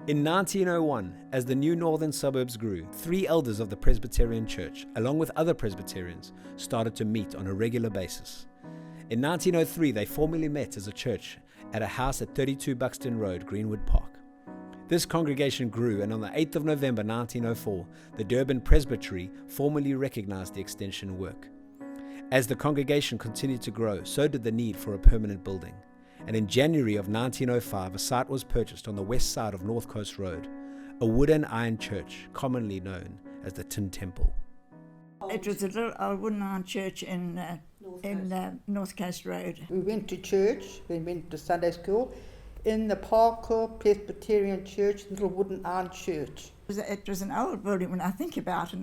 In 1901, as the new northern suburbs grew, 3 elders of the Presbyterian Church, along with other Presbyterians, started to meet on a regular basis. In 1903, they formally met as a church at a house at 32 Buxton Road, Greenwood Park. This congregation grew, and on the 8th of November 1904, the Durban Presbytery formally recognized the extension work. As the congregation continued to grow, so did the need for a permanent building. And in January of 1905, a site was purchased on the west side of North Coast Road, a wood and iron church commonly known as the Tin Temple. It was a little old wooden iron church in North Coast Road. We went to church, we went to Sunday school, in the Parker Presbyterian Church, little wooden iron church. It was an old building when I think about it,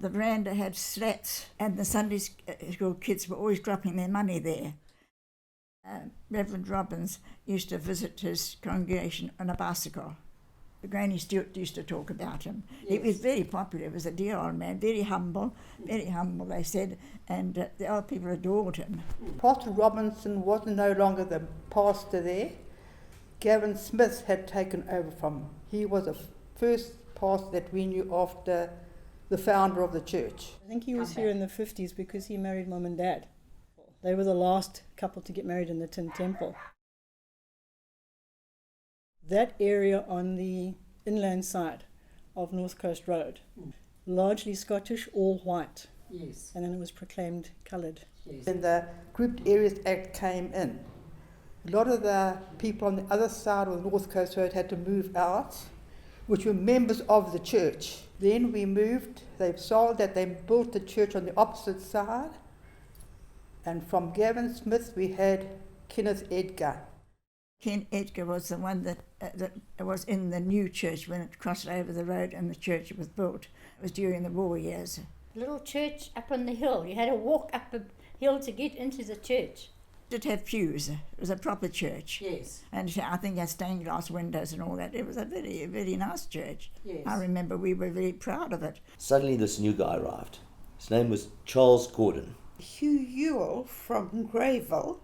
the veranda had slats, and the Sunday school kids were always dropping their money there. Reverend Robbins used to visit his congregation on a bicycle. Granny Stewart used to talk about him. Yes. He was very popular. He was a dear old man, very humble, they said, and the old people adored him. Pastor Robinson was no longer the pastor there. Gavin Smith had taken over from him. He was the first pastor that we knew after the founder of the church. I think he was here in the 50s because he married Mum and Dad. They were the last couple to get married in the Tin Temple. That area on the inland side of North Coast Road, largely Scottish, all white. Yes. And then it was proclaimed coloured. Yes. When the Grouped Areas Act came in, a lot of the people on the other side of the North Coast Road had to move out, which were members of the church. Then we moved, they sold that, they built the church on the opposite side. And from Gavin Smith, we had Kenneth Edgar. Ken Edgar was the one that was in the new church when it crossed over the road and the church was built. It was during the war years. Little church up on the hill. You had to walk up a hill to get into the church. It had pews. It was a proper church. Yes. And I think it had stained glass windows and all that. It was a very, very nice church. Yes. I remember we were very proud of it. Suddenly this new guy arrived. His name was Charles Gordon. Hugh Ewell from Greyville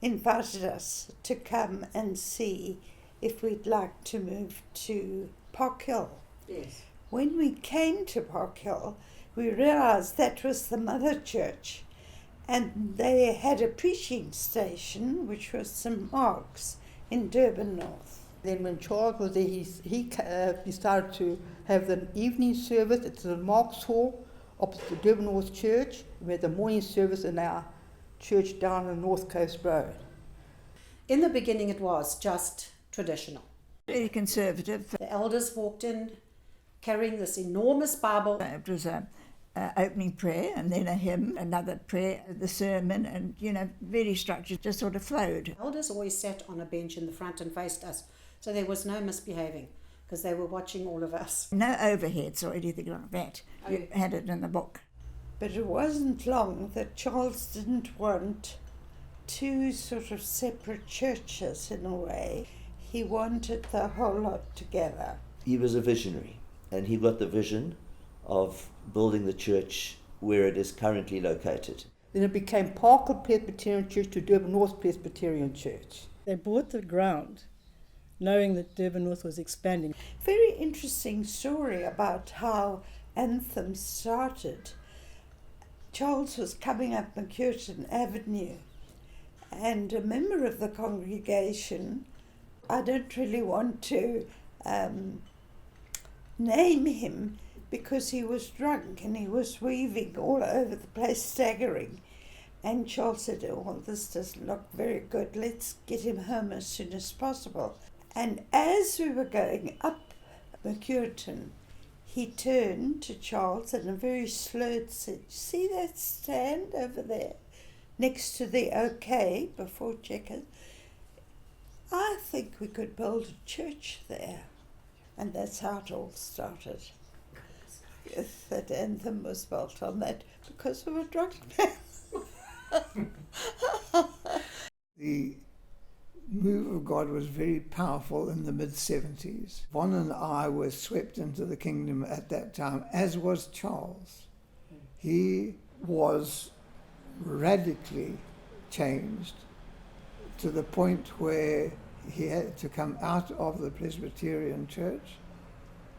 invited us to come and see if we'd like to move to Park Hill. Yes. When we came to Park Hill, we realised that was the mother church, and they had a preaching station, which was St Mark's in Durban North. Then when Charles was there, he started to have the evening service at St Mark's Hall, opposite the Durban North Church. We had the morning service in our church down on North Coast Road. In the beginning it was just traditional. Very conservative. The elders walked in carrying this enormous Bible. It was an opening prayer and then a hymn, another prayer, the sermon, and, very structured, just sort of flowed. Elders always sat on a bench in the front and faced us, so there was no misbehaving because they were watching all of us. No overheads or anything like that. You had it in the book. But it wasn't long that Charles didn't want 2 sort of separate churches in a way. He wanted the whole lot together. He was a visionary, and he got the vision of building the church where it is currently located. Then it became Parker Presbyterian Church to Durban North Presbyterian Church. They bought the ground knowing that Durban North was expanding. Very interesting story about how Anthem started. Charles was coming up McCurtain Avenue, and a member of the congregation, I don't really want to name him because he was drunk and he was weaving all over the place, staggering. And Charles said, "Oh, this doesn't look very good. Let's get him home as soon as possible." And as we were going up McCurtain, he turned to Charles and a very slurred said, "See that stand over there next to the OK before Checkers? I think we could build a church there." And that's how it all started. Yes, that Anthem was built on that because we were drunk. The move of God was very powerful in the mid-70s. Von and I were swept into the kingdom at that time, as was Charles. He was radically changed to the point where he had to come out of the Presbyterian church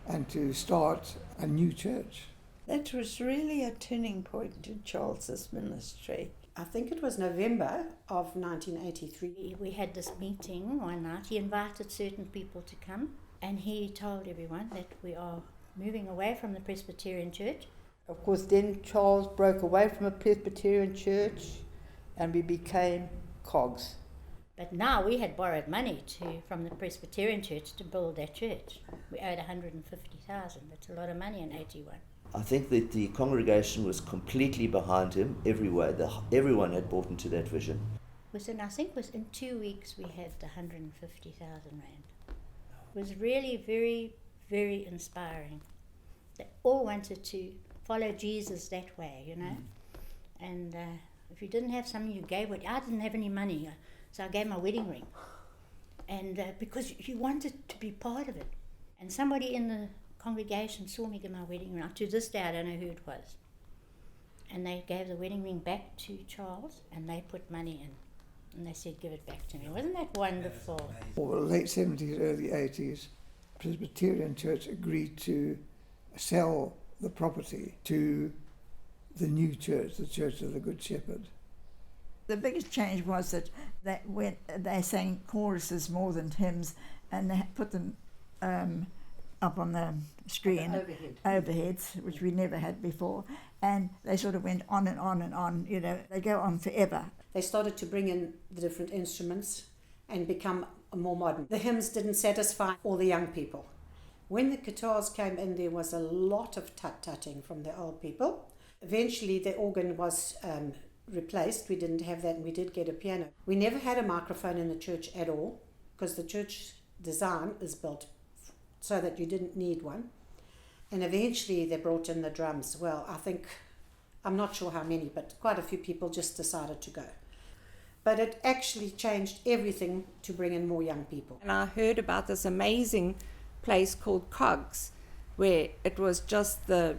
and to start a new church. That was really a turning point in Charles's ministry. I think it was November of 1983. We had this meeting one night. He invited certain people to come, and he told everyone that we are moving away from the Presbyterian church. Of course, then Charles broke away from a Presbyterian church and we became cogs. But now we had borrowed money from the Presbyterian church to build that church. We owed 150,000. That's a lot of money in 81. I think that the congregation was completely behind him every way. Everyone had bought into that vision. I think within 2 weeks we had 150,000 rand. It was really very, very inspiring. They all wanted to follow Jesus that way, you know. And if you didn't have something, you gave it. I didn't have any money, so I gave my wedding ring. And because you wanted to be part of it. And somebody in the congregation saw me give my wedding ring. To this day, I don't know who it was. And they gave the wedding ring back to Charles, and they put money in. And they said, give it back to me. Wasn't that wonderful? Over the late 70s, early 80s, Presbyterian Church agreed to sell the property to the new church, the Church of the Good Shepherd. The biggest change was that they sang choruses more than hymns, and they put them up on the screen, overheads, which we never had before, and they sort of went on and on and on, you know, they go on forever. They started to bring in the different instruments and become more modern. The hymns didn't satisfy all the young people. When the guitars came in, there was a lot of tut-tutting from the old people. Eventually the organ was replaced. We didn't have that, and we did get a piano. We never had a microphone in the church at all, because the church design is built so that you didn't need one. And eventually they brought in the drums. Well, I'm not sure how many, but quite a few people just decided to go. But it actually changed everything to bring in more young people. And I heard about this amazing place called Cogs, where it was just the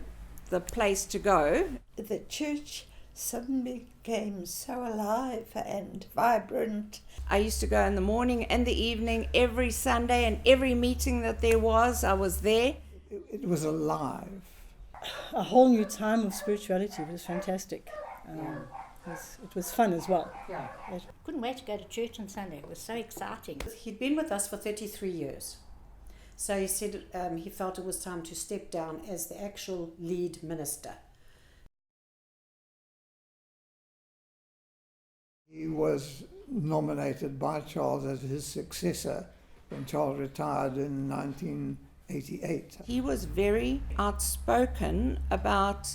place to go. The church suddenly became so alive and vibrant. I used to go in the morning and the evening, every Sunday, and every meeting that there was, I was there. It was alive. A whole new time of spirituality. It was fantastic. It was fun as well. Yeah. Couldn't wait to go to church on Sunday. It was so exciting. He'd been with us for 33 years. So he said he felt it was time to step down as the actual lead minister. He was nominated by Charles as his successor when Charles retired in 1988. He was very outspoken about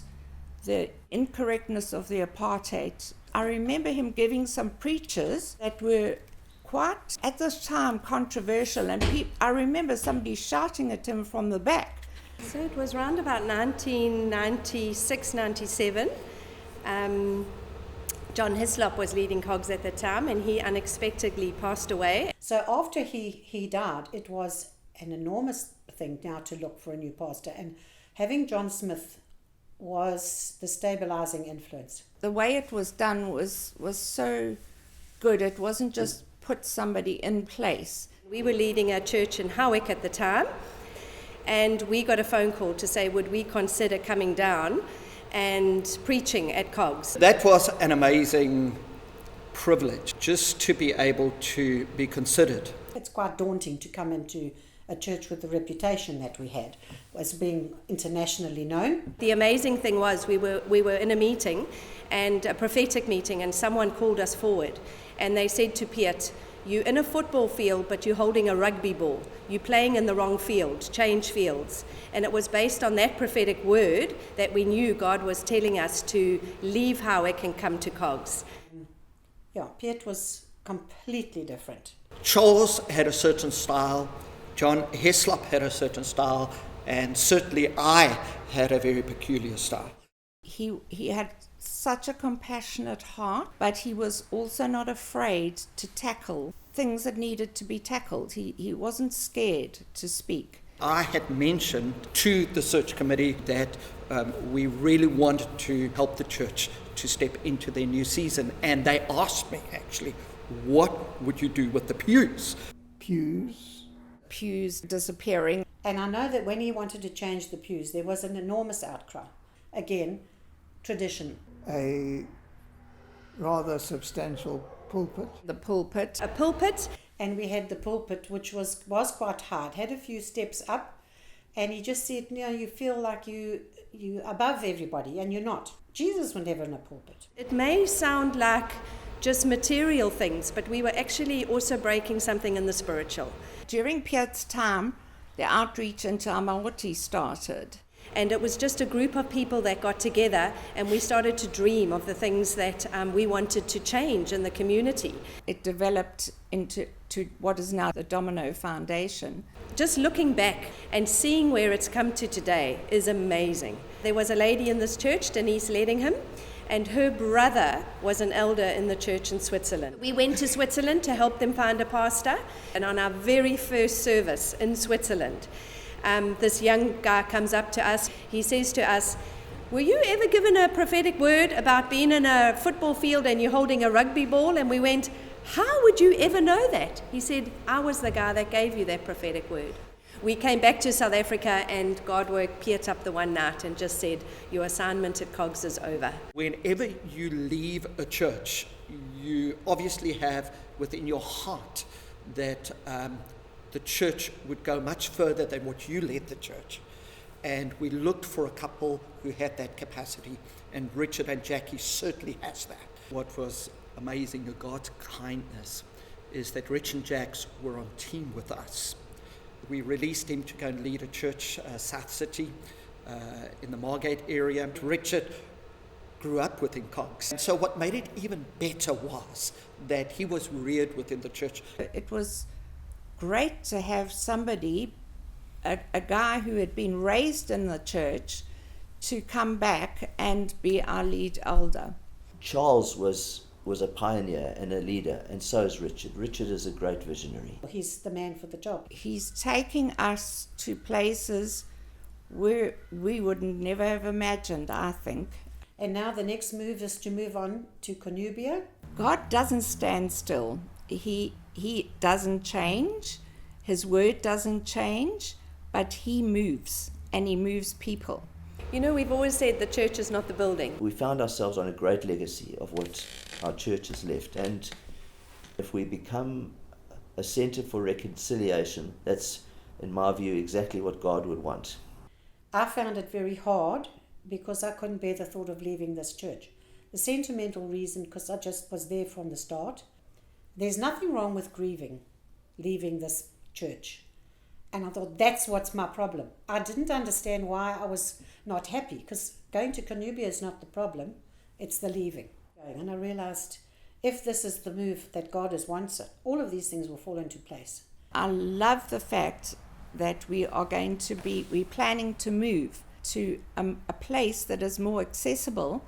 the incorrectness of the apartheid. I remember him giving some preachers that were quite, at this time, controversial, and I remember somebody shouting at him from the back. So it was around about 1996, 97. John Hislop was leading Cogs at the time, and he unexpectedly passed away. So after he died, it was an enormous thing now to look for a new pastor, and having John Smith was the stabilizing influence. The way it was done was so good. It wasn't just put somebody in place. We were leading a church in Howick at the time, and we got a phone call to say, would we consider coming down and preaching at Cogs? That was an amazing privilege, just to be able to be considered. It's quite daunting to come into a church with the reputation that we had, as being internationally known. The amazing thing was we were in a meeting, and a prophetic meeting, and someone called us forward, and they said to Piet, you're in a football field, but you're holding a rugby ball. You're playing in the wrong field, change fields. And it was based on that prophetic word that we knew God was telling us to leave Howick and come to Cogs. Yeah, Piet was completely different. Charles had a certain style, John Hislop had a certain style, and certainly I had a very peculiar style. He had such a compassionate heart, but he was also not afraid to tackle things that needed to be tackled. He wasn't scared to speak. I had mentioned to the search committee that we really wanted to help the church to step into their new season, and they asked me actually, what would you do with the pews? pews. Pews disappearing. And I know that when he wanted to change the pews, there was an enormous outcry. Again, tradition. A rather substantial pulpit. The pulpit. A pulpit. And we had the pulpit, which was quite high. It had a few steps up. And he just said, you feel like you above everybody, and you're not. Jesus was never in a pulpit. It may sound like just material things, but we were actually also breaking something in the spiritual. During Piet's time, the outreach into Amaoti started. And it was just a group of people that got together, and we started to dream of the things that we wanted to change in the community. It developed into what is now the Domino Foundation. Just looking back and seeing where it's come to today is amazing. There was a lady in this church, Denise Ledingham, and her brother was an elder in the church in Switzerland. We went to Switzerland to help them find a pastor, and on our very first service in Switzerland, this young guy comes up to us. He says to us, "Were you ever given a prophetic word about being in a football field and you're holding a rugby ball?" And we went, "How would you ever know that?" He said, "I was the guy that gave you that prophetic word." We came back to South Africa, and God woke Piet up the one night and just said, "Your assignment at COGS is over." Whenever you leave a church, you obviously have within your heart that the church would go much further than what you led the church. And we looked for a couple who had that capacity, and Richard and Jackie certainly has that. What was amazing of God's kindness is that Rich and Jax were on team with us. We released him to go and lead a church, South City, in the Margate area. Richard grew up within COGS. And so what made it even better was that he was reared within the church. It was great to have somebody, a guy who had been raised in the church, to come back and be our lead elder. Charles was a pioneer and a leader, and so is Richard. Richard is a great visionary. He's the man for the job. He's taking us to places where we would never have imagined, I think. And now the next move is to move on to Conubia. God doesn't stand still. He doesn't change. His word doesn't change, but he moves, and he moves people. You know, we've always said the church is not the building. We found ourselves on a great legacy of what our church has left, and if we become a centre for reconciliation, that's, in my view, exactly what God would want. I found it very hard because I couldn't bear the thought of leaving this church. The sentimental reason, because I just was there from the start. There's nothing wrong with grieving, leaving this church. And I thought, that's what's my problem. I didn't understand why I was not happy, because going to Conubia is not the problem, it's the leaving. And I realized, if this is the move that God has wants it, all of these things will fall into place. I love the fact that we're planning to move to a place that is more accessible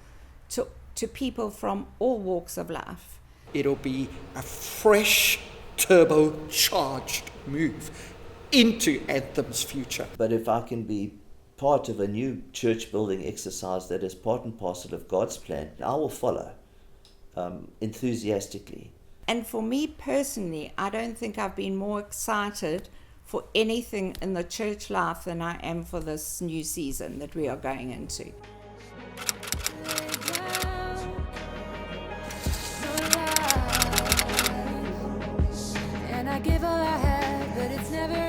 to people from all walks of life. It'll be a fresh, turbocharged move into Anthem's future. But if I can be part of a new church building exercise that is part and parcel of God's plan, I will follow enthusiastically. And for me personally, I don't think I've been more excited for anything in the church life than I am for this new season that we are going into. And I give all I have, but it's never